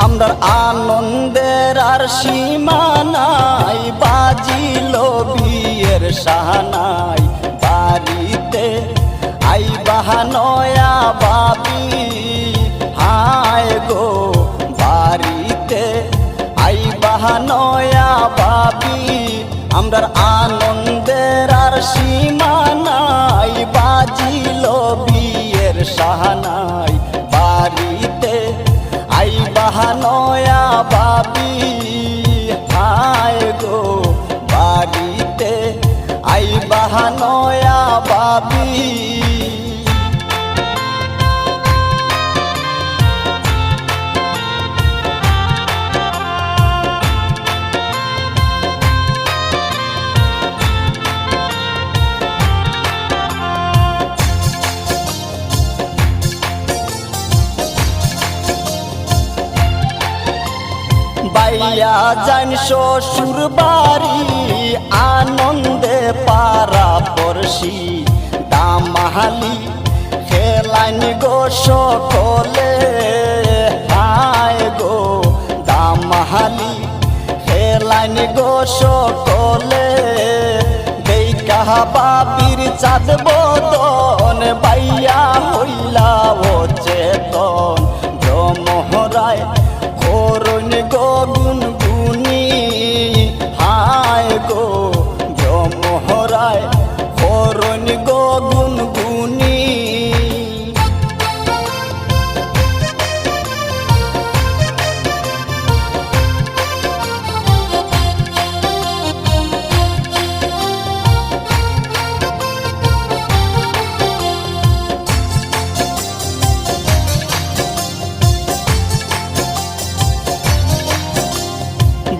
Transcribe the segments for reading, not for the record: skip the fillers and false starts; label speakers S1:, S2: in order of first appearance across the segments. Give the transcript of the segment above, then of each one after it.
S1: আমরার আনন্দের আর সীমা নাই, বাজিল বিয়ের সাহানাই। বাড়িতে আইবা নয়া বাবি, হায় গো বাড়িতে আইবা নয়া বাবি। আমরার আনন্দের আর সীমা নাই, বাজিল বিয়ের সাহানাই। বাড়িতে আইবা নয়া বাবি, হায় গো বাড়িতে আইবা নয়া বাবি। বাইয়া যান শ্বশুর বাড়ি, আনন্দে পাড়া পড়শি দামাহালি খেলাইন গো সকলে। হায় গো দামাহালি খেলাইন গো সকলে। দেখা বাবির চাঁদ বদন, বাইয়া হইলা ও চেতন। ব্রহ্মরায় করুন গো গুনগুনি, হায় গো ব্রহ্মরায় করুন গো গুনগুনি।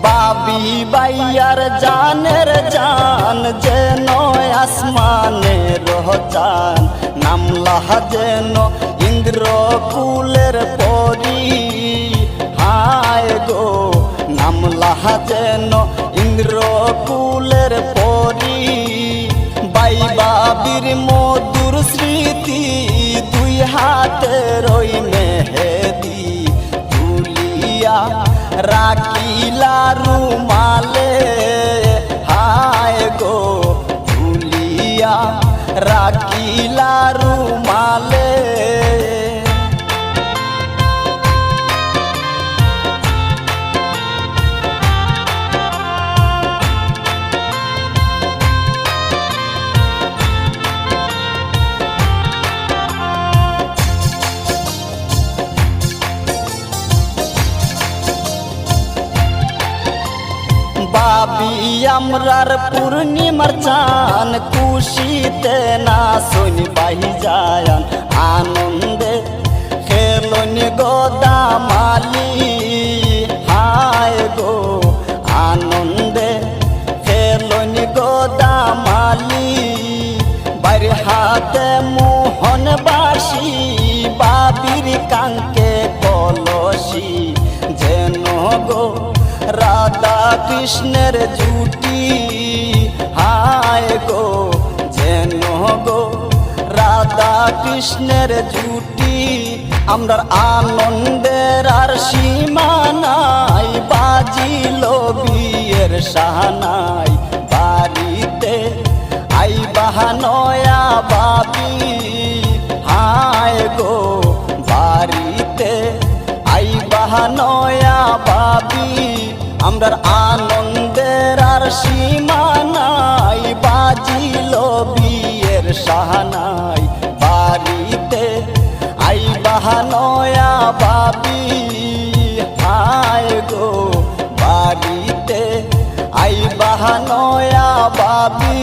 S1: বাবি বাইয়ার জানের জান, যেন আসমানের চান। নামলা যেন ইন্দ্র কুলের পরি, হায় গো নামলা যেন ইন্দ্র কুলের পরি। বাই বাবির মধুর স্মৃতি, দুই হাতের ওই মেহেদি তুলিয়া রাখিলা রুমালে। হায় গো তুলিয়া রাখিলা রুমালে। বাবি আমরার পূর্ণিমার চান, খুশিতে না শুনি বাই যায়ান। আনন্দে খেলন গো দামালি, হায় গো আনন্দে খেলন গো দামালি। বাইরে হাতে মোহন বাসি, বাবির কাঙ্কে কলসি। যেন গো রাধা কৃষ্ণের জুটি, হায় গো যেন গো রাধা কৃষ্ণের জুটি। আমরার আনন্দের আর সীমা নাই, বাজিল বিয়ের সাহানাই। বাড়িতে আইবা নয়া বাবি, হায় গো বাড়িতে আইবা নয়া বাবি। আমরার আনন্দের আর সীমা নাই, বাজিল বিয়ের সাহানাই। বাড়িতে আইবা নয়া বাবি, হায় গো বাড়িতে আইবা নয়া বাবি।